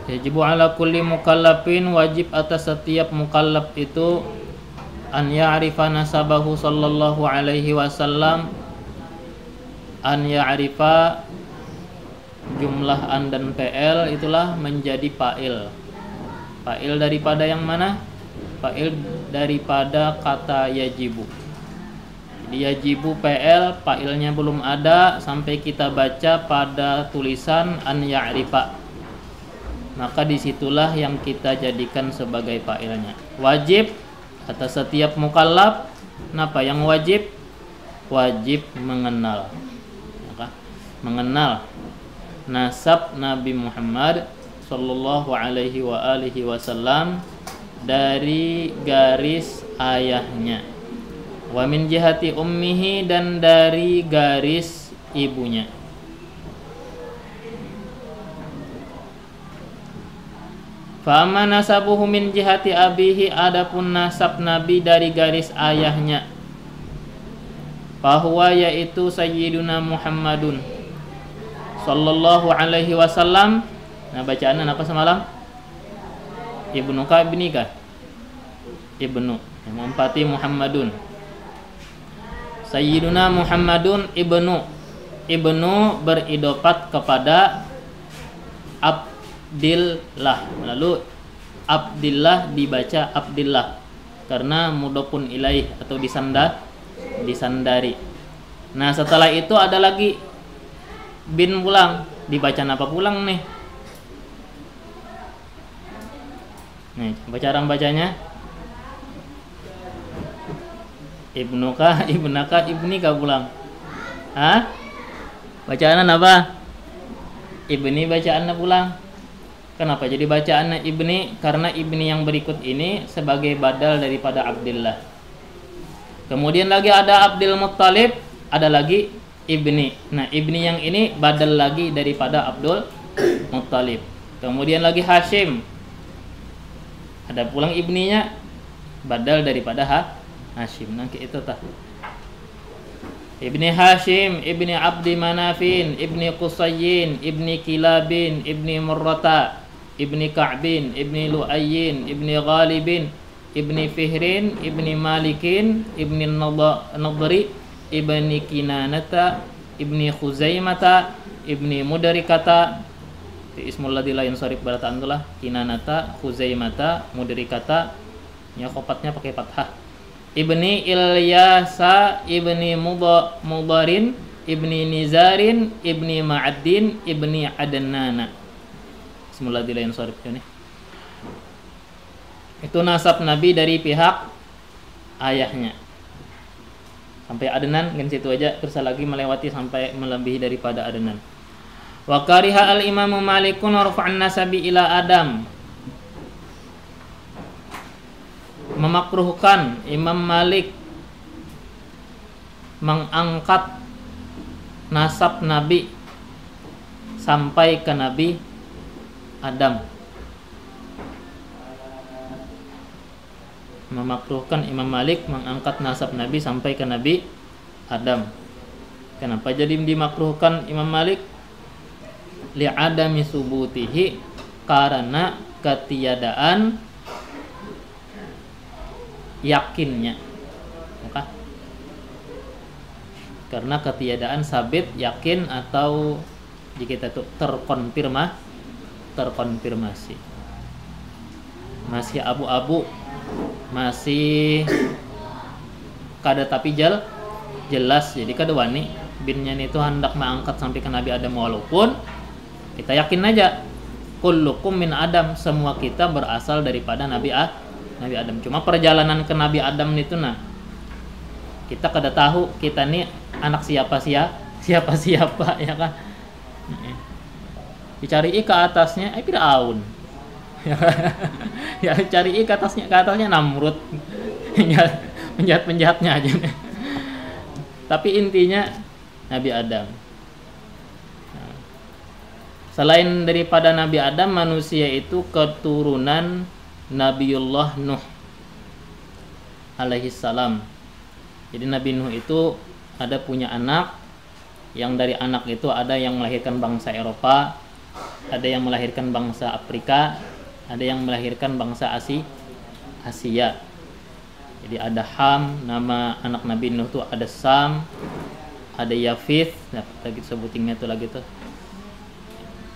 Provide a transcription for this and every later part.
Yajibu ala kulli mukallafin, wajib atas setiap mukallaf itu an ya'rifa nasabahu sallallahu alaihi wasallam. An ya'rifa jumlah an dan PL itulah menjadi fa'il. Fa'il daripada yang mana? Fa'il daripada kata yajibu. Jadi yajibu PL, fa'ilnya belum ada sampai kita baca pada tulisan an ya'rifa. Maka disitulah yang kita jadikan sebagai fa'ilnya. Wajib atas setiap mukallaf. Kenapa yang wajib? Wajib mengenal. Mengenal nasab Nabi Muhammad sallallahu alaihi wa alihi wasallam dari garis ayahnya, wa min jihati ummihi, dan dari garis ibunya. Fa amma nasabuhu min jihati abihi, adapun nasab Nabi dari garis ayahnya, bahwa yaitu Sayyiduna Muhammadun sallallahu alaihi wasallam. Nah, bacaan apa semalam? Ibnu ka ibni ka? Ibnu. Yang empati Muhammadun. Sayyiduna Muhammadun ibnu. Ibnu beridofat kepada Abdillah. Lalu Abdillah dibaca Abdillah karena mudhofun ilaih atau disandari. Nah, setelah itu ada lagi bin pulang, dibaca apa pulang nih? Nih, baca orang bacanya. Ibnuka, ibnaka, ibnika pulang. Hah? Bacaan apa? Ibni bacaan pulang. Kenapa jadi bacaan ibni? Karena ibni yang berikut ini sebagai badal daripada Abdillah. Kemudian lagi ada Abdul Muttalib, ada lagi ibni. Nah, ibni yang ini badal lagi daripada Abdul Muttalib. Kemudian lagi Hashim, ada pulang ibninya, badal daripada Hashim. Nah, itu tah. Ibni Hashim, ibni Abdi Manafin, ibni Qusayyin, ibni Kilabin, ibni Murrata, ibni Ka'bin, ibni Lu'ayyin, ibni Ghalibin, ibni Fihrin, ibni Malikin, ibni Nadri, ibni Kinanata, ibni Khuzaimata, ibni Mudarikata. Ismul ladzi la yansarif barataan itulah Kinanata, Khuzaimata, Mudarikata. Ya, khopatnya pakai fathah. Ibni Ilyasa, ibni Mudarin, ibni Nizarin, ibni Ma'addin, ibni Adnana. Ismul ladzi la yansarif ini. Itu nasab Nabi dari pihak ayahnya. Sampai Adnan kan situ aja, terus lagi melewati sampai melebihi daripada Adnan. Wa kariha al-Imam Malikun rafa'an nasabi ila Adam. Memakruhkan Imam Malik mengangkat nasab Nabi sampai ke Nabi Adam. Memakruhkan Imam Malik mengangkat nasab Nabi sampai ke Nabi Adam. Kenapa jadi dimakruhkan Imam Malik? Li'adami subutihi, karena ketiadaan yakinnya. Maka karena ketiadaan sabit, yakin, atau jika itu terkonfirmasi. Masih abu-abu, masih kada tapi jelas, jadi kada wani binnya itu hendak mengangkat sampai ke Nabi Adam, walaupun kita yakin aja kullukum min Adam, semua kita berasal daripada Nabi Adam. Cuma perjalanan ke Nabi Adam itu kita kada tahu kita nih anak siapa ya kan. Dicari ke atasnya Firaun. Ya cari ke atasnya Namrud. Penjahat-penjahatnya aja. Tapi intinya Nabi Adam. Selain daripada Nabi Adam, manusia itu keturunan Nabiullah Nuh alaihi salam. Jadi Nabi Nuh itu ada punya anak, yang dari anak itu ada yang melahirkan bangsa Eropa, ada yang melahirkan bangsa Afrika, ada yang melahirkan bangsa Asia. Jadi ada Ham, nama anak Nabi Nuh tuh ada Sam, ada Yafith, nah lagi sebutingnya tuh lagi tuh.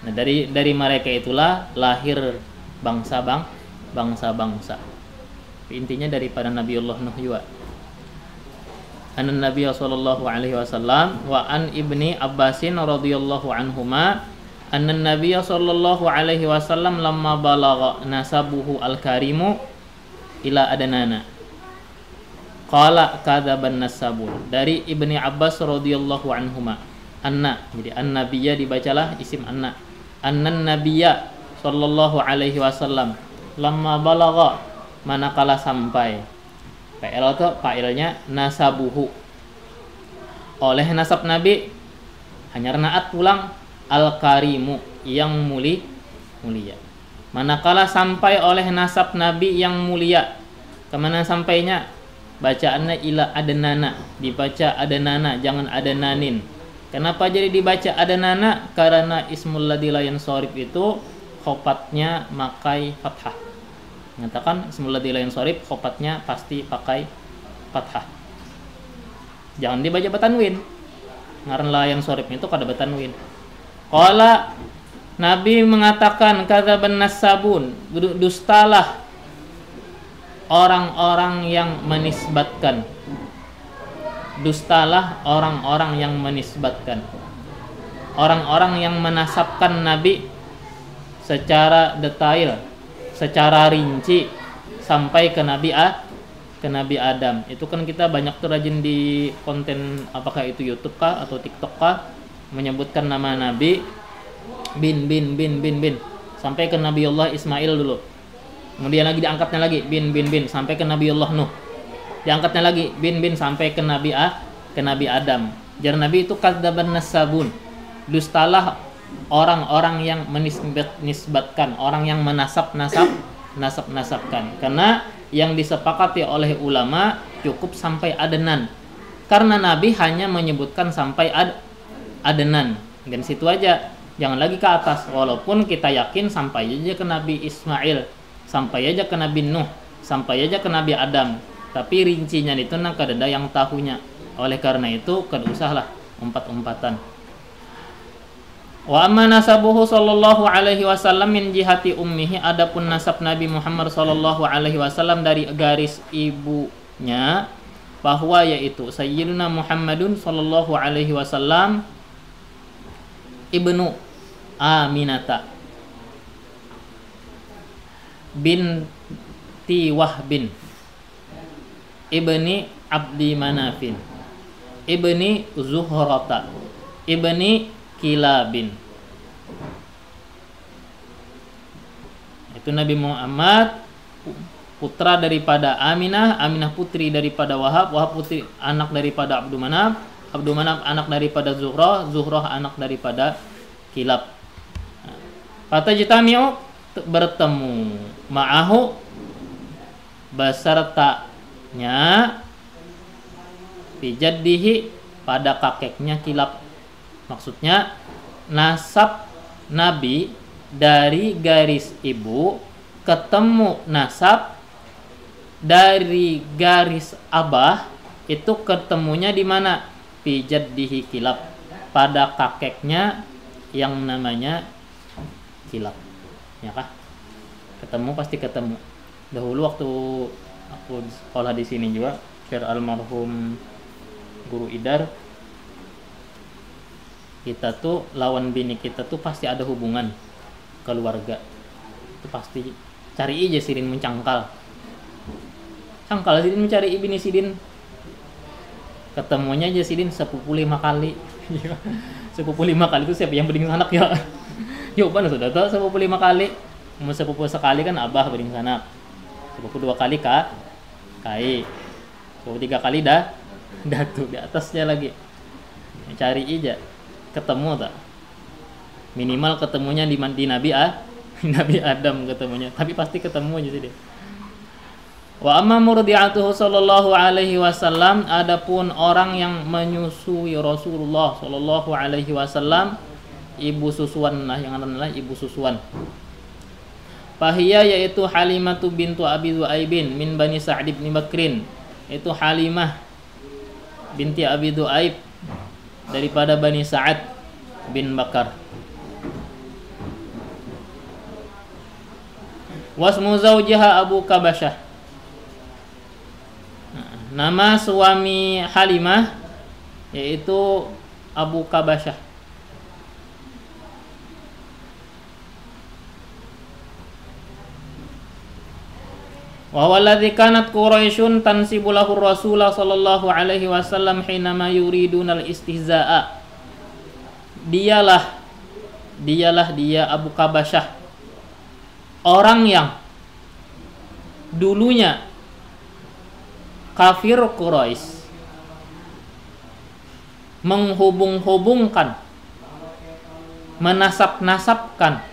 Nah dari mereka itulah lahir bangsa-bangsa. Intinya daripada Nabiullah Nuh juga. An Nabi sallallahu alaihi wasallam wa an Ibni Abbasin radhiyallahu anhuma anna Nabi sallallahu alaihi wasallam lamma balagha nasabuhu al-karimu ila adanana qala kadzaban nasabun. Dari Ibni Abbas radhiyallahu anhuma, anna, jadi an-nabiyya dibacalah isim anna nabiyya sallallahu alaihi wasallam lamma balagha, manakala sampai, PL atau fa'ilnya nasabuhu, oleh nasab Nabi hanya naat pulang al-karimu yang mulia. Manakala sampai oleh nasab Nabi yang mulia, kemana sampainya? Bacaannya ila adanana, dibaca adanana, jangan adananin. Kenapa jadi dibaca adanana? Karena ismul ladzi la yansharif itu khopatnya makai fathah. Mengatakan ismul ladzi la yansharif khopatnya pasti pakai fathah. Jangan dibaca batanwin. Ngaran la yansharif itu kada batanwin. Qala, Nabi mengatakan kadzaban nasabun, dustalah orang-orang yang menisbatkan. Dustalah orang-orang yang menisbatkan. Orang-orang yang menasabkan Nabi secara detail, secara rinci sampai ke Nabi Adam. Itu kan kita banyak tuh rajin di konten, apakah itu YouTube kah atau TikTok kah, menyebutkan nama Nabi bin sampai ke Nabiullah Ismail dulu. Kemudian lagi diangkatnya lagi bin sampai ke Nabiullah Nuh. Diangkatnya lagi bin sampai ke Nabi Adam. Jar Nabi itu kadzaban nasabun. Dustalah orang-orang yang menisbatkan, orang yang nasabkan. Karena yang disepakati oleh ulama cukup sampai adenan. Karena Nabi hanya menyebutkan sampai adenan. Dan situ aja. Jangan lagi ke atas. Walaupun kita yakin sampai aja ke Nabi Ismail, sampai aja ke Nabi Nuh, sampai aja ke Nabi Adam. Tapi rincinya itu nak kada yang tahunya. Oleh karena itu kada usahlah umpat-umpatan. Wa amma nasabuhu sallallahu alaihi wasallam min jihati ummihi, adapun nasab Nabi Muhammad sallallahu alaihi wasallam dari garis ibunya, bahwa yaitu Sayyiduna Muhammadun sallallahu alaihi wasallam ibnu Aminata binti Wahbin ibni Abdi Manafin ibni Zuhrata ibni Kilabin. Itu Nabi Muhammad putra daripada Aminah, Aminah putri daripada Wahab, Wahab putri anak daripada Abdul Manaf, Abdul Manaf anak daripada Zuhrah, Zuhrah anak daripada Kilab. Fatajtami'u, bertemu, ma'ahu, besertanya, fi jaddihi, pada kakeknya Kilab. Maksudnya nasab Nabi dari garis ibu ketemu nasab dari garis abah, itu ketemunya di mana? Fi jaddihi Kilab, pada kakeknya yang namanya Kilab. Ya kah? Ketemu, pasti ketemu. Dahulu waktu aku sekolah di sini juga, almarhum Guru Idar, kita tuh lawan bini kita tuh pasti ada hubungan keluarga. Itu pasti cari aja Sidin mencangkal. Cangkal Sidin mencari bini Sidin. Ketemunya aja Sidin sepupu 5 kali. Sepupu 5 kali itu siapa yang bening sanak ya? Yuk pan sudah tahu sepupu 5 kali. Mau sepupu sekali kan abah bening sanak. Sepupu 2 kali kai. Sepupu 3 kali datu di atasnya lagi. Cari aja. Ketemu tak? Minimal ketemunya di Nabi Nabi Adam ketemunya. Tapi pasti ketemu aja sih dia. Wa amma murdi'atuhu sallallahu alaihi wasallam, adapun orang yang menyusui Rasulullah sallallahu alaihi wasallam, ibu susuan lah, yang adalah ibu susuan. Fahiyya yaitu Halimatu bintu Abi Du'aibin min Bani Sa'd bin Bakrin. Itu Halimah binti Abi Du'aib daripada Bani Sa'ad bin Bakar. Wasmu zawjiha Abu Kabasyah. Nama suami Halimah yaitu Abu Kabasyah. Wa walladzi kanat Quraisyun tansibu lahu Rasulullah sallallahu alaihi wasallam hinama yuridunal istihza'a. Dialah dia Abu Kabasyah, orang yang dulunya kafir Quraisy menghubung-hubungkan, menasab-nasabkan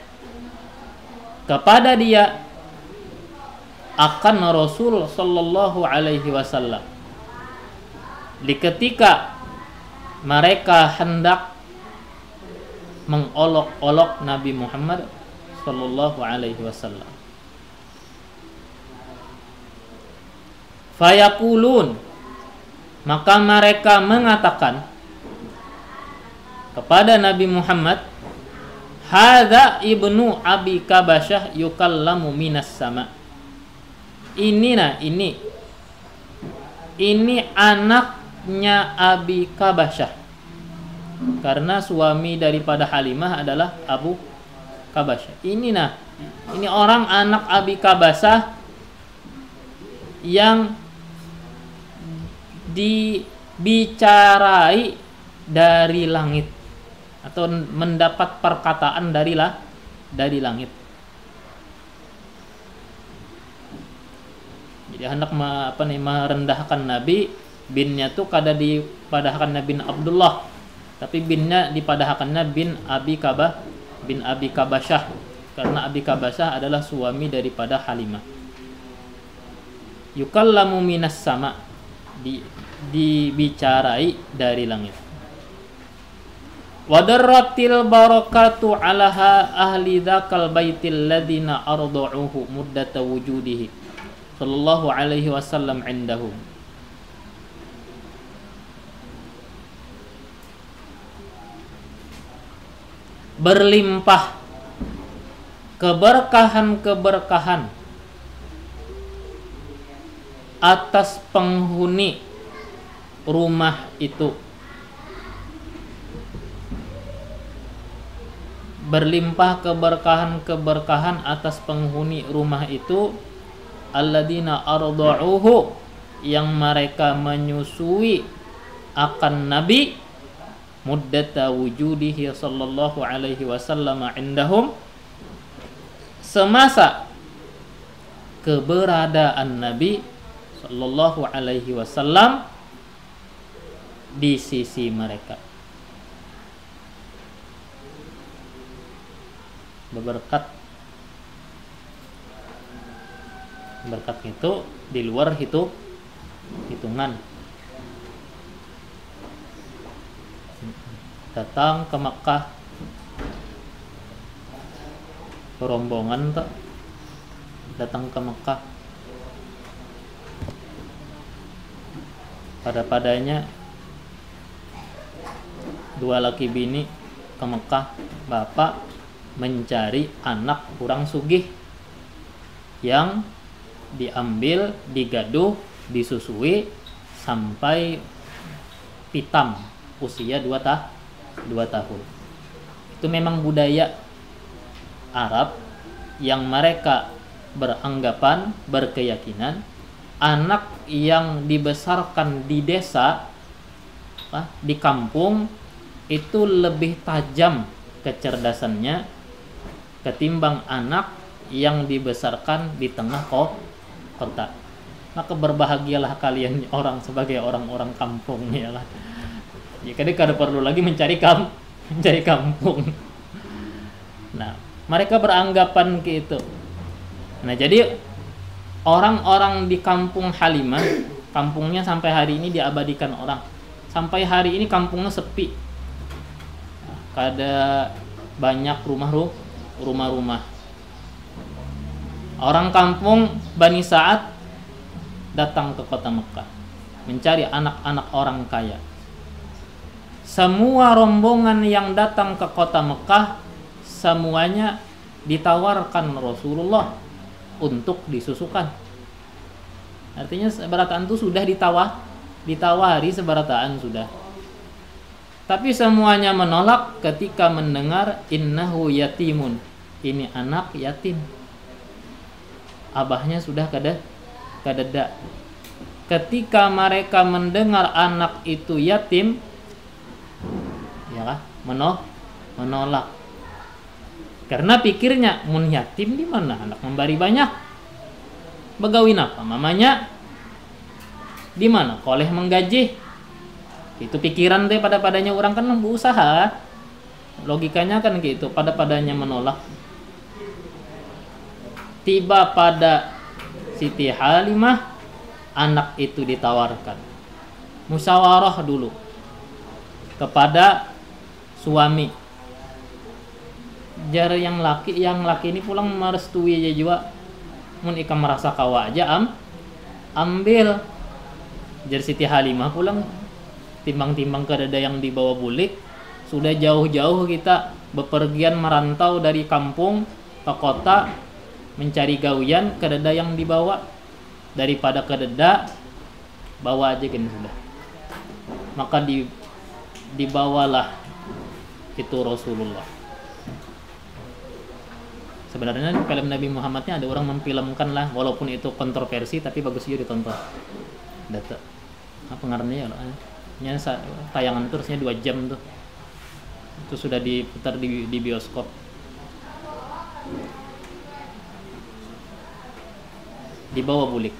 kepada dia akan Rasul sallallahu alaihi wasallam di ketika mereka hendak mengolok-olok Nabi Muhammad sallallahu alaihi wasallam. Fayaqulun, maka mereka mengatakan kepada Nabi Muhammad, hadza ibnu Abi Kabasyah yukallamu minas sama. Ini anaknya Abi Kabasyah, karena suami daripada Halimah adalah Abu Kabasyah. Ini orang anak Abi Kabasyah yang dibicarai dari langit atau mendapat perkataan dari langit. Jadi hendak merendahkan Nabi, binnya tuh kada dipadahkan bin Abdullah, tapi binnya dipadahkannya bin Abi Kabasyah, karena Abi Kabasyah adalah suami daripada Halimah. Yukallamu minas sama, dibicarai dari langit. Wadarratil barakatu alaha ahli dzakal baitil ladzina arda'uhu muddata wujudihi sallallahu alaihi wasallam indahu. Berlimpah keberkahan atas penghuni rumah itu. Berlimpah keberkahan atas penghuni rumah itu, alladzina arda'uhu, yang mereka menyusui akan Nabi, muddata wujudihi sallallahu alaihi wasallam indahum, semasa keberadaan Nabi sallallahu alaihi wasallam di sisi mereka. Berkat itu di luar hitungan. Datang ke Makkah rombongan tuh, datang ke Makkah padanya dua laki bini ke Makkah, bapak mencari anak kurang sugih yang diambil, digaduh, disusui sampai pitam usia 2 tahun. Itu memang budaya Arab yang mereka beranggapan, berkeyakinan anak yang dibesarkan di desa, di kampung, itu lebih tajam kecerdasannya ketimbang anak yang dibesarkan di tengah kota. Maka berbahagialah kalian orang sebagai orang-orang kampung, ya lah. Jadi kada perlu lagi mencari kampung. Nah, mereka beranggapan gitu. Nah, jadi orang-orang di kampung Halimah, kampungnya sampai hari ini diabadikan orang. Sampai hari ini kampungnya sepi. Kada banyak rumah-rumah. Orang kampung Bani Sa'ad datang ke kota Mekah mencari anak-anak orang kaya. Semua rombongan yang datang ke kota Mekah semuanya ditawarkan Rasulullah untuk disusukan. Artinya seberataan itu sudah ditawari seberataan sudah. Tapi semuanya menolak ketika mendengar innahu yatimun. Ini anak yatim. Abahnya sudah kadeda. Ketika mereka mendengar anak itu yatim, ya kan? Menolak. Karena pikirnya mun yatim di mana anak membari banyak. Begawin apa mamanya? Di mana koleh menggaji? Itu pikiran deh padanya orang kan berusaha. Logikanya kan gitu, padanya menolak. Tiba pada Siti Halimah, anak itu ditawarkan. Musyawarah dulu kepada suami. Jar yang laki ini pulang merestui aja juga. Mun ika merasa kawa aja ambil. Jar Siti Halimah pulang timbang-timbang kedada yang dibawa bulik. Sudah jauh-jauh kita bepergian merantau dari kampung ke kota mencari gawian, kedada yang dibawa daripada kedada bawa aja kan sudah. Maka dibawalah itu Rasulullah. Sebenarnya film Nabi Muhammadnya ada orang memfilmkan lah, walaupun itu kontroversi tapi bagus juga ditonton. Data apa ngarannya ya? Tayangan itu harusnya 2 jam tuh. Itu sudah diputar di bioskop. Dibawa bulik.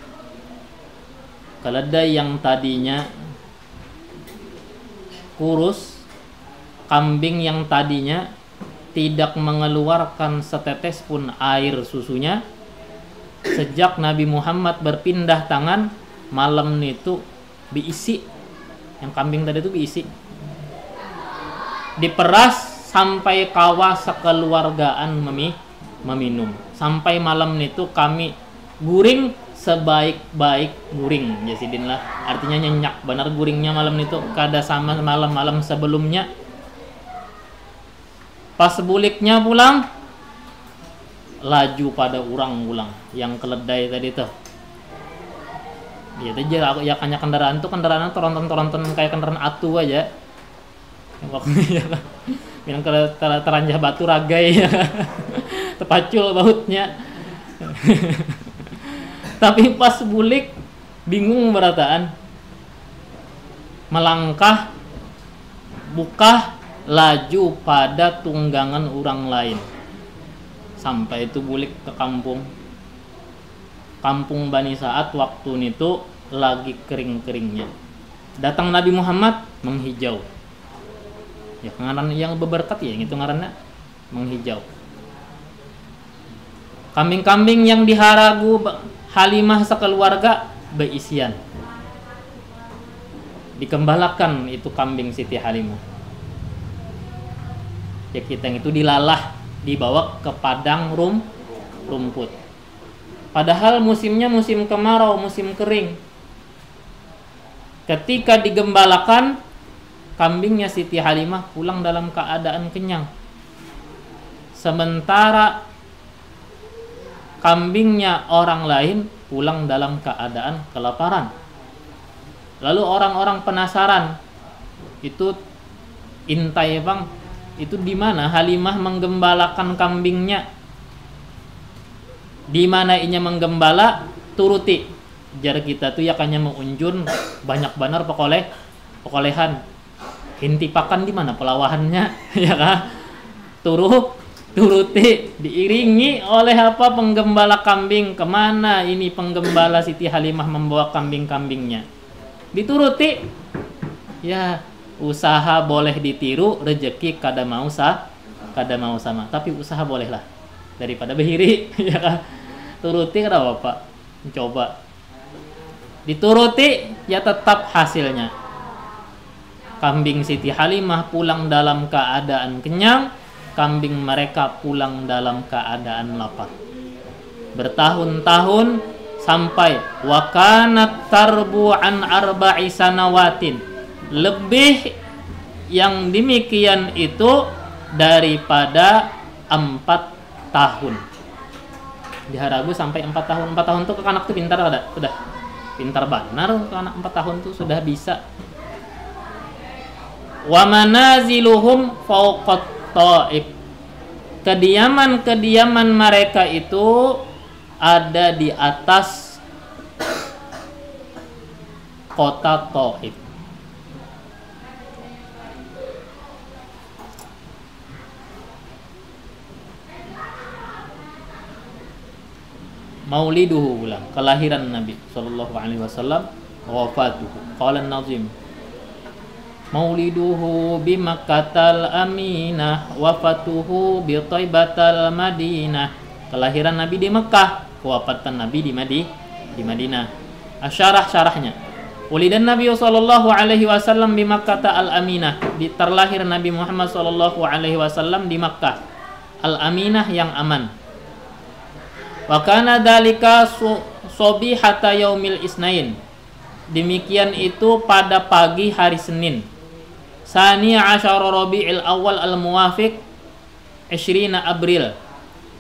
Keledai yang tadinya kurus, kambing yang tadinya tidak mengeluarkan setetes pun air susunya, sejak Nabi Muhammad berpindah tangan, malam itu diisi. Yang kambing tadi itu diisi. Diperas sampai kawa sekeluargaan meminum. Sampai malam itu kami guring sebaik-baik guring. Jasidin lah. Artinya nyenyak benar guringnya malam itu kada sama malam-malam sebelumnya. Pas buliknya pulang, laju pada ulang yang keledai tadi tuh. Ya aja ya kanya kendaraan toronton kayak kendaraan atu aja. Waktunya yang teranjah batu ragai ya. Terpacul bautnya. Tapi pas bulik bingung berataan. Melangkah buka laju pada tunggangan orang lain. Sampai itu bulik ke kampung Bani Sa'ad waktu itu lagi kering-keringnya. Datang Nabi Muhammad menghijau. Ya ngaran yang berberkat ya gitu ngarannya menghijau. Kambing-kambing yang diharagu Halimah sekeluarga beisian. Dikembalakan itu kambing Siti Halimah. Ya kita itu dilalah, dibawa ke padang rumput. Padahal musimnya musim kemarau, musim kering. Ketika digembalakan, kambingnya Siti Halimah pulang dalam keadaan kenyang. Sementara kambingnya orang lain pulang dalam keadaan kelaparan. Lalu orang-orang penasaran, itu intai bang, itu di mana Halimah menggembalakan kambingnya? Di mana inya menggembala, turuti. Jar kita tuh ya kanya mengunjun banyak benar pekolehan. Hintipakan di mana pelawahannya, ya kah? Turuti, diiringi oleh apa penggembala kambing. Kemana ini penggembala Siti Halimah membawa kambing-kambingnya? Dituruti. Ya, usaha boleh ditiru, rezeki kada mau sama. Tapi usaha bolehlah daripada behiri, ya kah? Turuti kada apa-apa, coba. Dituruti, ya tetap hasilnya. Kambing Siti Halimah pulang dalam keadaan kenyang, kambing mereka pulang dalam keadaan lapar. Bertahun-tahun sampai wa kanat tarbu an arba'i sanawatin. Lebih yang demikian itu daripada 4 tahun. Diharagu sampai 4 tahun. 4 tahun tuh anak tuh pintar ada, udah pintar benar anak 4 tahun tuh sudah bisa. Wa manaziluhum fawqat Taif. Kediaman-kediaman mereka itu ada di atas kota Taif. Mauliduhu ulang, kelahiran Nabi sallallahu alaihi wasallam, wafatuhu. Qala an-Nazim Mauliduhu bi Makkatal Aminah, wafatuhu bi Thaibatal Madinah. Kelahiran Nabi di Mekah, kewafatan Nabi di Madinah. Syarahnya. Ulidan Nabi sallallahu alaihi wasallam bi Makkata al-Aminah. Terlahir Nabi Muhammad sallallahu alaihi wasallam di Makkah. Al-Aminah yang aman. Wa kana dzalika sobihata yaumil isnain. Demikian itu pada pagi hari Senin. Sani'a asyara Rabiul Awal al-Muwafiq 20 April.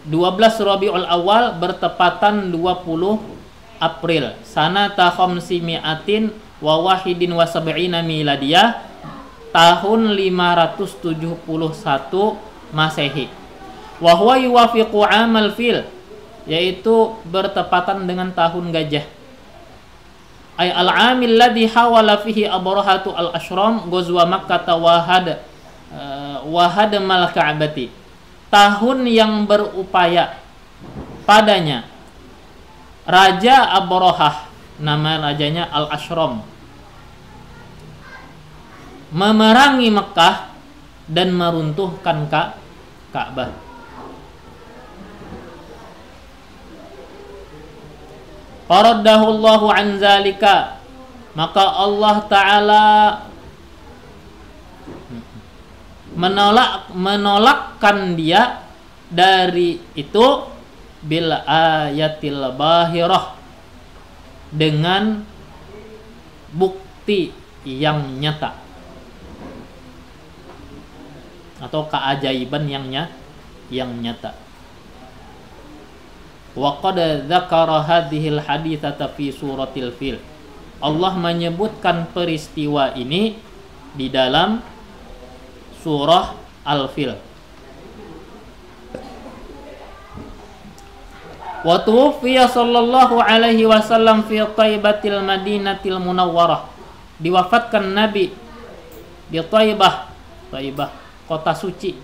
12 Rabiul Awal bertepatan 20 April. Sanata khamsimi'atin wa wahidin wa sab'ina miladiyah. Tahun 571 Masehi. Wa huwa yuwafiqu amal fil, yaitu bertepatan dengan tahun gajah. Ay al-amil ladzi hawala fihi abrahatu al-ashram ghazwa Makkah wa hadamal Ka'bati. Tahun yang berupaya padanya Raja Abrahah, nama rajanya al-Ashram, memerangi Mekah dan meruntuhkan Ka'bah. Faradahullahu an zalika, maka Allah Ta'ala menolakkan dia dari itu bil ayatil bahirah, dengan bukti yang nyata atau keajaiban yang nyata. Wa qad dzakara hadhil haditsata fi suratil fil. Allah menyebutkan peristiwa ini di dalam surah Al-Fil. Wa tuwfiya sallallahu alaihi wasallam fi Thaibatil Madinatil Munawwarah. Diwafatkan Nabi di Thaibah kota suci,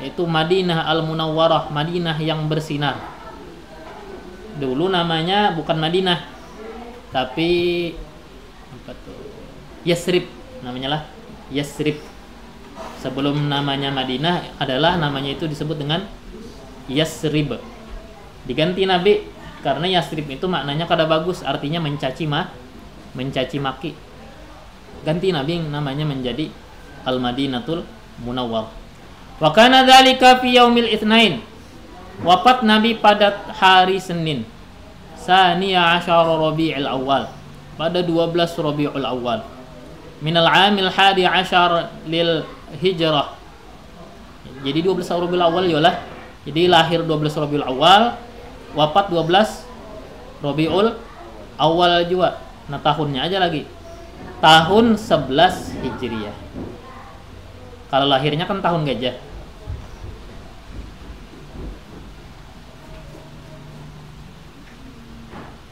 yaitu Madinah Al-Munawwarah, Madinah yang bersinar. Dulu namanya bukan Madinah, tapi apa tuh? Yasrib namanya lah, Yasrib. Sebelum namanya Madinah adalah namanya itu disebut dengan Yasrib. Diganti Nabi karena Yasrib itu maknanya kada bagus, artinya mencaci maki. Ganti Nabi namanya menjadi Al-Madinatul Munawwarah. Wa kana dzalika fi yaumil itsnain. Wafat Nabi pada hari Senin. Sani'a asyara Rabiul Awal, pada 12 Rabiul Awal. Minal amil hadi asyar lil hijrah. Jadi 12 Rabiul Awal yolah. Jadi lahir 12 Rabiul Awal, wafat 12 Rabiul Awal juga. Nah tahunnya aja lagi. Tahun 11 Hijriah. Kalau lahirnya kan tahun gajah.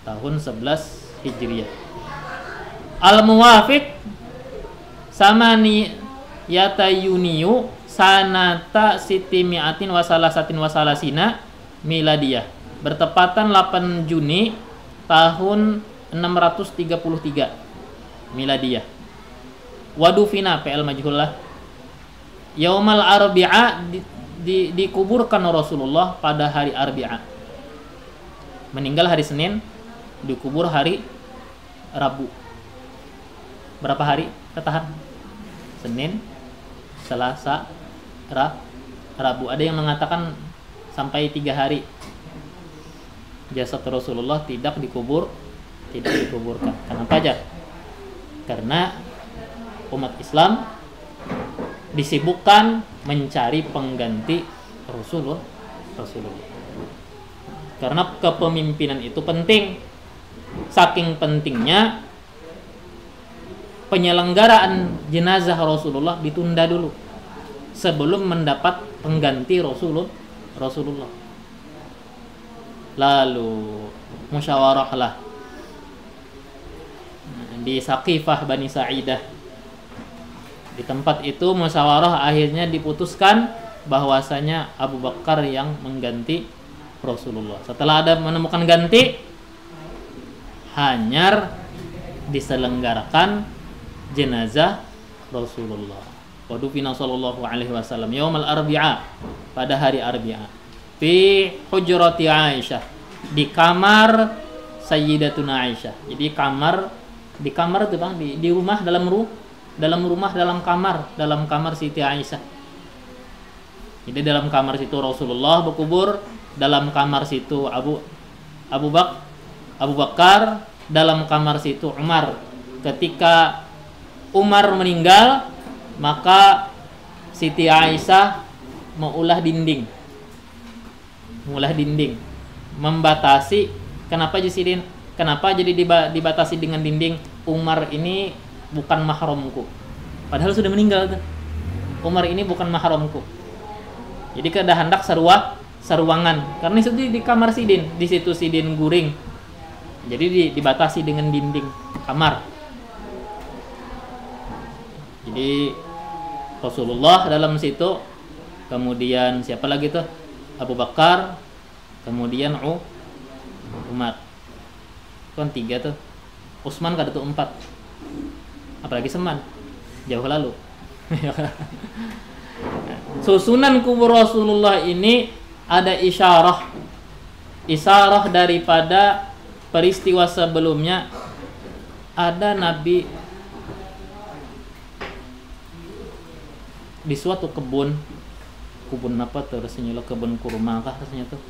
Tahun 11 Hijriah. Al-Muwafiq samani yata Yuniyu sanata sitimiatin wasalasatin wasalasina miladiyah. Bertepatan 8 Juni tahun 633 miladiyah. Wadufina PL majhullah. Yaumal Arbi'a, dikuburkan Rasulullah pada hari Arbi'a. Meninggal hari Senin, dikubur hari Rabu. Berapa hari? Ketahan. Senin, Selasa, Rabu. Ada yang mengatakan sampai 3 hari jasad Rasulullah tidak dikuburkan. Kenapa aja? Karena umat Islam disibukkan mencari pengganti Rasulullah. Karena kepemimpinan itu penting. Saking pentingnya penyelenggaraan jenazah Rasulullah ditunda dulu sebelum mendapat pengganti Rasulullah. Lalu musyawarahlah di Saqifah Bani Sa'idah. Di tempat itu musyawarah akhirnya diputuskan bahwasanya Abu Bakar yang mengganti Rasulullah. Setelah ada menemukan ganti, hanyar diselenggarakan jenazah Rasulullah. Wadufina sallallahu alaihi wasallam yaumal arbi'a, pada hari Arbi'a, fi hujrati Aisyah, di kamar Sayyidatuna Aisyah. Jadi di kamar itu Bang, di rumah, dalam kamar Siti Aisyah. Jadi dalam kamar situ Rasulullah berkubur, dalam kamar situ Abu Bakar, dalam kamar situ Umar. Ketika Umar meninggal, maka Siti Aisyah mengulah dinding, membatasi. Kenapa jadi dibatasi dengan dinding? Umar ini bukan mahramku, padahal sudah meninggal tuh. Umar ini bukan mahramku, jadi kada hendak seruangan, karena itu di kamar Sidin, di situ Sidin guring, jadi dibatasi dengan dinding kamar. Jadi Rasulullah dalam situ, kemudian siapa lagi tuh? Abu Bakar, kemudian Umar. Kan 3 tuh. Utsman kada tuh 4. Apalagi Seman, jauh lalu. Susunan kubur Rasulullah ini ada isyarah daripada peristiwa sebelumnya. Ada Nabi di suatu kebun apa tuh rasanya lo, kebun kurma kah rasanya tuh.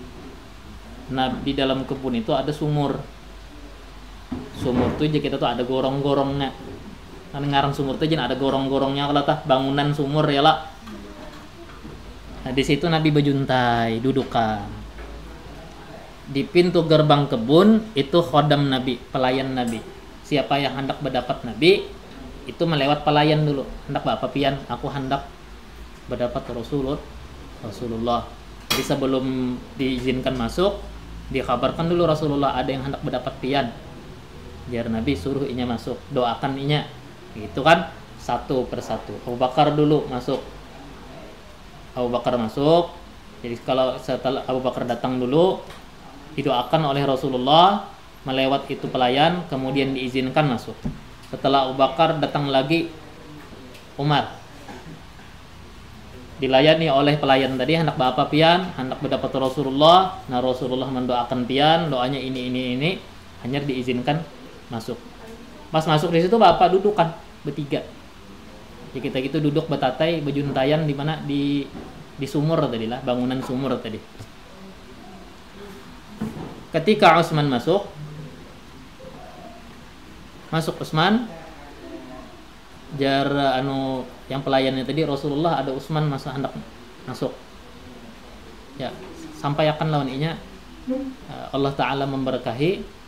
Nah, di dalam kebun itu ada sumur tuh, kita tuh ada gorong-gorongnya. Kan ngarang sumur tuh ada gorong-gorongnya kalau tah bangunan sumur ya lah. Nah, di situ Nabi bejuntai dudukan. Di pintu gerbang kebun itu khodam Nabi, pelayan Nabi. Siapa yang hendak berdapat Nabi itu melewat pelayan dulu. Hendak bapak pian, aku hendak berdapat Rasulullah. Jadi sebelum diizinkan masuk, dikabarkan dulu Rasulullah ada yang hendak berdapat pian. Biar Nabi suruh inya masuk, doakan inya. Gitu kan, satu persatu. Abu Bakar dulu masuk. Jadi kalau setelah Abu Bakar datang dulu, didoakan oleh Rasulullah melewat itu pelayan, kemudian diizinkan masuk. Setelah Abu Bakar datang lagi Umar, dilayani oleh pelayan tadi, hendak apa pian, hendak mendapat Rasulullah. Nah, Rasulullah mendoakan pian, doanya ini, hanya diizinkan masuk. Pas masuk di situ bapak dudukan bertiga. Ya kita gitu duduk betatai bejuntayan di mana, di sumur tadi lah, bangunan sumur tadi. Ketika Utsman masuk Utsman, jar yang pelayannya tadi, Rasulullah ada Utsman masa hendak masuk. Ya, sampaikan lawan inya, Allah Ta'ala memberkahi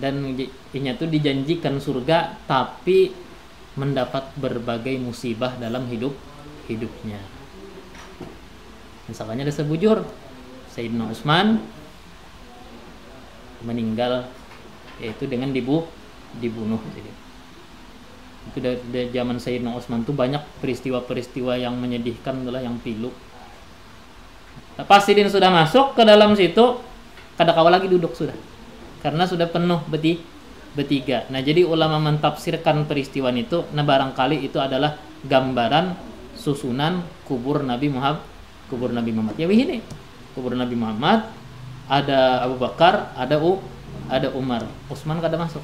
dan inya tuh dijanjikan surga, tapi mendapat berbagai musibah dalam hidupnya. Misalnya ada sebujur Sayyidina Utsman meninggal, yaitu dengan dibunuh. Jadi itu dari zaman Sayyidina Utsman tuh banyak peristiwa-peristiwa yang menyedihkan, adalah yang pilu. Pas Sidin sudah masuk ke dalam situ, kada kawal lagi duduk sudah, karena sudah penuh bertiga. Nah, jadi ulama mentafsirkan peristiwa itu, nah barangkali itu adalah gambaran susunan kubur Nabi Muhammad. Ya ini kubur Nabi Muhammad, ada Abu Bakar, ada Umar. Utsman kada masuk.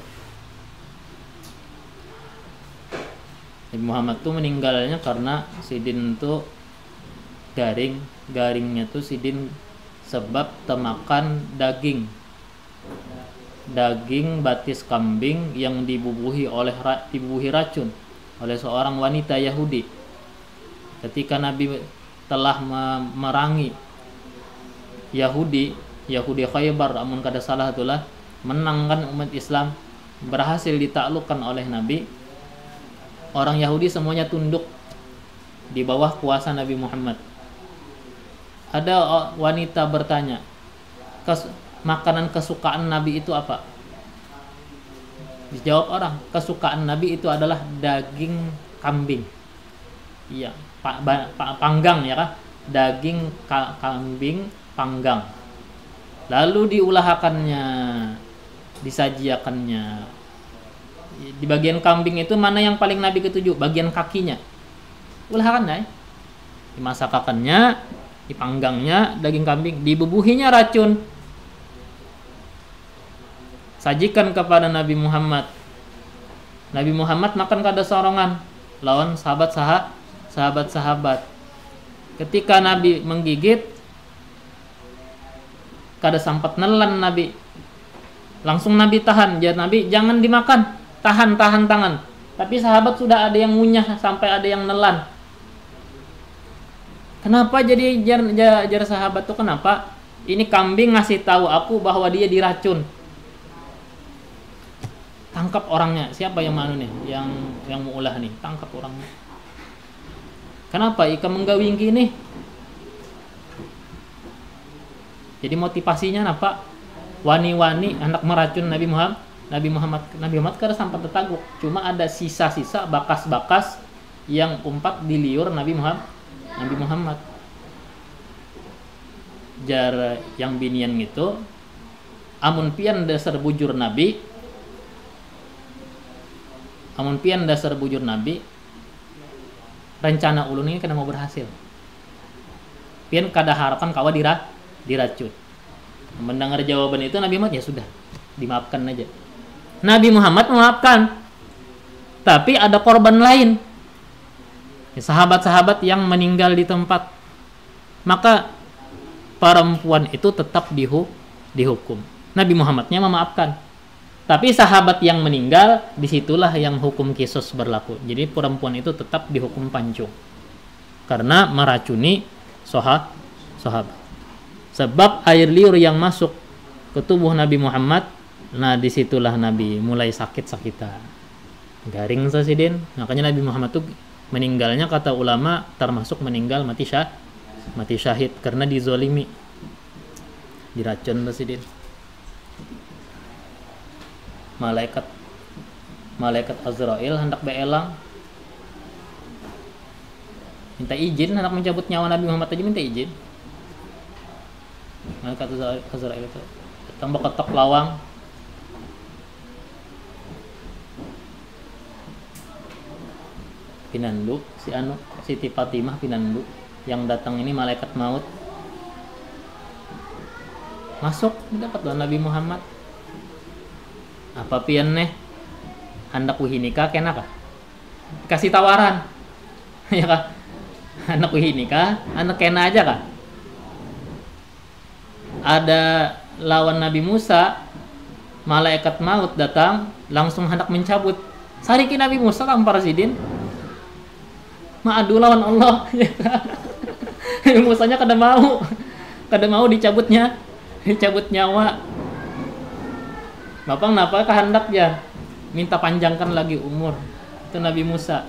Nabi Muhammad tuh meninggalnya karena Sidin tuh garingnya tuh sidin sebab temakan daging batis kambing yang dibubuhi racun oleh seorang wanita Yahudi ketika Nabi telah memerangi Yahudi Khaybar, amun kada salah itulah menangkan umat Islam, berhasil ditaklukkan oleh Nabi. Orang Yahudi semuanya tunduk di bawah kuasa Nabi Muhammad. Ada wanita bertanya, makanan kesukaan Nabi itu apa? Dijawab orang, kesukaan Nabi itu adalah daging kambing. Iya, panggang ya kan? Daging kambing panggang. Lalu diulahakannya, disajiakannya. Di bagian kambing itu mana yang paling Nabi ketujuh? Bagian kakinya. Ulahakan ya. Dimasakakannya, dipanggangnya daging kambing, dibubuhinya racun. Sajikan kepada Nabi Muhammad. Nabi Muhammad makan kada sorongan lawan sahabat-sahabat. Ketika Nabi menggigit, kada sempat nelan Nabi. Langsung Nabi tahan. Jadi Nabi jangan dimakan. Tahan tangan. Tapi sahabat sudah ada yang ngunyah sampai ada yang nelan. Kenapa jadi jar sahabat tuh kenapa? Ini kambing ngasih tahu aku bahwa dia diracun. Tangkap orangnya. Siapa yang mana nih? Yang mau ulah nih. Tangkap orangnya. Kenapa ika menggawing gini? Jadi motivasinya apa? Wani-wani anak meracun Nabi Muhammad kada sampai tertaguk. Cuma ada sisa-sisa bakas-bakas yang umpat di liur Nabi Muhammad. Jar yang binian gitu, amun pian dasar bujur Nabi, rencana ulun ini kena mau berhasil. Pian kada harapan kawa diracun. Mendengar jawaban itu Nabi Muhammad ya sudah, dimaafkan aja. Nabi Muhammad memaafkan. Tapi ada korban lain. Sahabat-sahabat yang meninggal di tempat. Maka perempuan itu tetap dihukum. Nabi Muhammadnya memaafkan. Tapi sahabat yang meninggal, disitulah yang hukum kisos berlaku. Jadi perempuan itu tetap dihukum pancung. Karena meracuni sahabat. Sebab air liur yang masuk ke tubuh Nabi Muhammad, nah disitulah Nabi mulai sakit-sakitan. Garing sasidin. Makanya Nabi Muhammad tuh meninggalnya kata ulama termasuk meninggal mati syahid karena dizolimi. Diracun sasidin. Malaikat Azrail hendak beelang. Minta izin hendak mencabut nyawa Nabi Muhammad aja minta izin. Malaikat Azrail itu datang beketok lawang. Pinandu Siti Fatimah Pinandu yang datang ini malaikat maut. Masuk dapat Nabi Muhammad. Apa pian neh? Hendak wihinika kena kah? Kasih tawaran. Ya kah? Hendak wihinika, hendak kena aja kah? Ada lawan Nabi Musa, malaikat maut datang langsung hendak mencabut. Sariki Nabi Musa tampar sidin. Ma'adu lawan Allah. Nabi Musanya kada mau dicabut nyawa. Bapak kenapa kehendak ya minta panjangkan lagi umur. Itu Nabi Musa.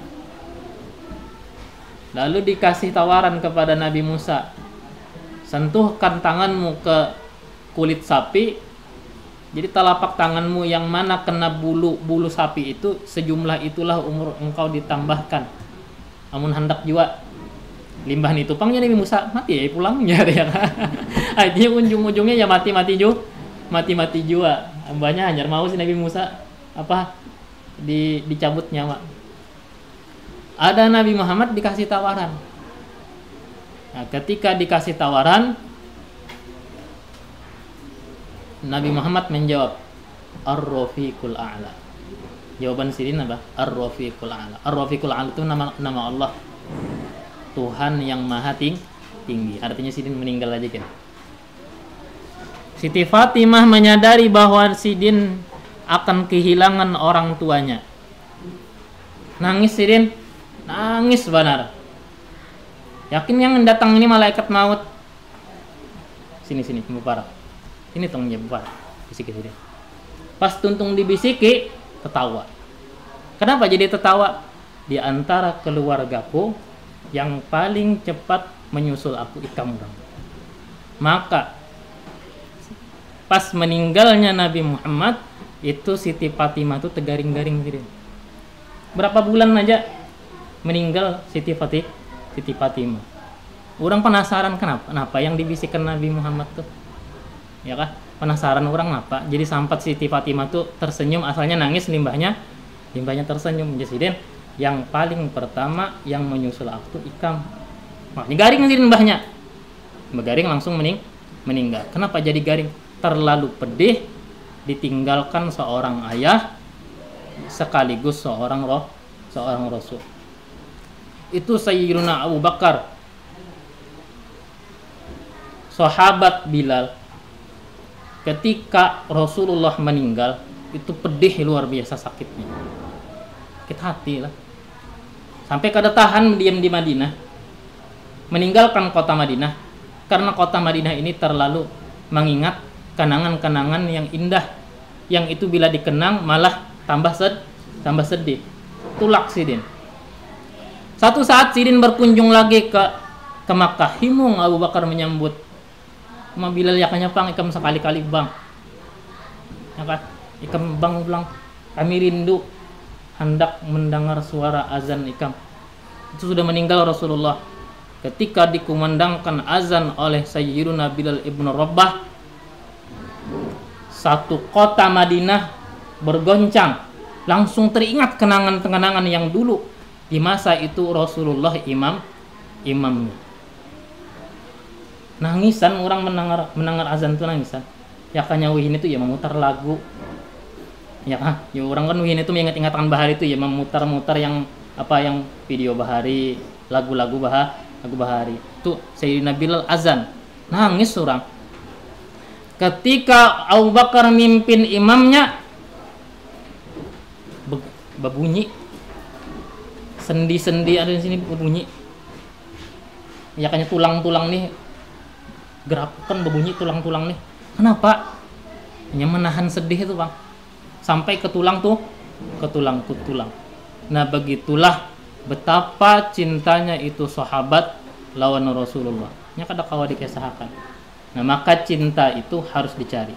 Lalu dikasih tawaran kepada Nabi Musa. Sentuhkan tanganmu ke kulit sapi. Jadi telapak tanganmu yang mana kena bulu sapi itu, sejumlah itulah umur engkau ditambahkan. Amun hendak jua limbah ni tupangnya Nabi Musa mati ya pulangnya ya. Artinya ujung-ujungnya ya mati jua. Ambanya hanya mau si Nabi Musa dicabut nyawa. Ada Nabi Muhammad dikasih tawaran. Nah, ketika dikasih tawaran, Nabi Muhammad menjawab, Ar-Rafiqul A'la. Jawaban sini apa? Ar-Rafiqul A'la. Ar-Rafiqul A'la itu nama Allah. Tuhan yang maha tinggi. Artinya Sidin meninggal aja kan. Siti Fatimah menyadari bahwa Sidin akan kehilangan orang tuanya. Nangis Sidin, nangis benar. Yakin yang datang ini malaikat maut. Sini Mubarak. Ini tongnya Mubarak. Bisiki Sidin. Pas tuntung dibisiki, tertawa. Kenapa jadi tertawa? Di antara keluargaku yang paling cepat menyusul aku Ikam orang. Maka pas meninggalnya Nabi Muhammad itu Siti Fatimah itu tergaring-garing gitu. Berapa bulan aja meninggal Siti Fatimah. Orang penasaran kenapa yang dibisikkan Nabi Muhammad tuh. Ya kan? Penasaran orang apa? Jadi sampai Siti Fatimah tuh tersenyum, asalnya nangis, limbahnya tersenyum. Jadi yang paling pertama yang menyusul aku tuh Ikam. Makanya garing nanti limbahnya. Garing langsung meninggal. Kenapa jadi garing? Terlalu pedih ditinggalkan seorang ayah sekaligus seorang rasul. Itu Sayyidina Abu Bakar, sahabat Bilal, ketika Rasulullah meninggal itu pedih luar biasa sakitnya, sakit hati lah, sampai kada tahan diam di Madinah, meninggalkan kota Madinah karena kota Madinah ini terlalu mengingat kenangan-kenangan yang indah, yang itu bila dikenang malah tambah sedih. Tulak Sidin. Satu saat Sidin berkunjung lagi ke Makkah. Himung Abu Bakar menyambut. Ma Bilal yakanya pang Ikam sekali-kali bang. Ya kan? Ikam bang ulang. Kami rindu hendak mendengar suara azan Ikam. Itu sudah meninggal Rasulullah. Ketika dikumandangkan azan oleh Sayyiduna Bilal ibn Rabah, satu kota Madinah bergoncang, langsung teringat kenangan-kenangan yang dulu di masa itu Rasulullah imamnya. Nangisan orang mendengar azan itu nangisan. Ya kan nyawihin itu ya memutar lagu. Ya kan, ya orang kan wihin itu mengingat-ingatkan bahari itu ya memutar-mutar yang video bahari, lagu-lagu bahari. Itu Sayyidina Bilal azan. Nangis orang. Ketika Abu Bakar mimpin imamnya, berbunyi sendi-sendi ada di sini berbunyi. Ya kayaknya tulang-tulang nih gerakan berbunyi tulang-tulang nih. Kenapa? Hanya menahan sedih itu bang. Sampai ke tulang. Nah begitulah betapa cintanya itu sahabat lawan Rasulullah. Nya kada kawa dikisahkan. Nah maka cinta itu harus dicari.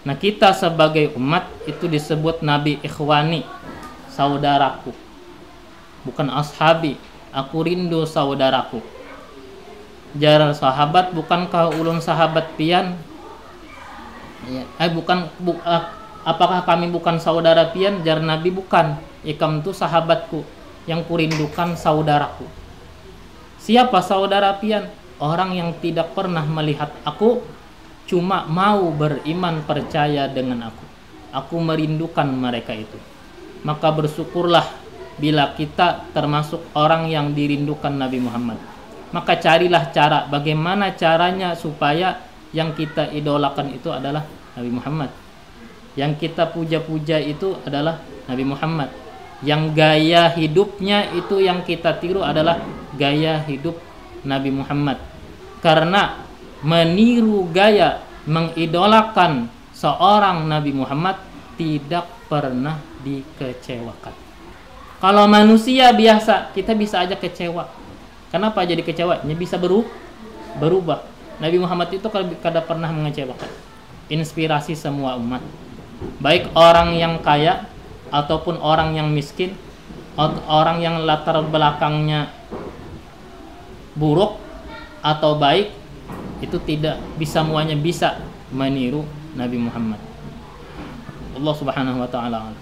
Nah kita sebagai umat itu disebut Nabi ikhwani, saudaraku, bukan ashabi, aku rindu saudaraku. Jar sahabat, bukankah ulun sahabat pian? Ya, apakah kami bukan saudara pian? Jar Nabi bukan. Ikam tu sahabatku yang kurindukan saudaraku. Siapa saudara pian? Orang yang tidak pernah melihat aku, cuma mau beriman percaya dengan aku. Aku merindukan mereka itu. Maka bersyukurlah bila kita termasuk orang yang dirindukan Nabi Muhammad. Maka carilah cara, bagaimana caranya supaya yang kita idolakan itu adalah Nabi Muhammad. Yang kita puja-puja itu adalah Nabi Muhammad. Yang gaya hidupnya itu yang kita tiru adalah gaya hidup Nabi Muhammad. Karena meniru gaya mengidolakan seorang Nabi Muhammad tidak pernah dikecewakan. Kalau manusia biasa kita bisa aja kecewa. Kenapa jadi kecewa? Nya bisa berubah. Nabi Muhammad itu kada pernah mengecewakan. Inspirasi semua umat. Baik orang yang kaya ataupun orang yang miskin, atau orang yang latar belakangnya buruk atau baik, itu tidak bisa semuanya bisa meniru Nabi Muhammad. Allah Subhanahu wa taala.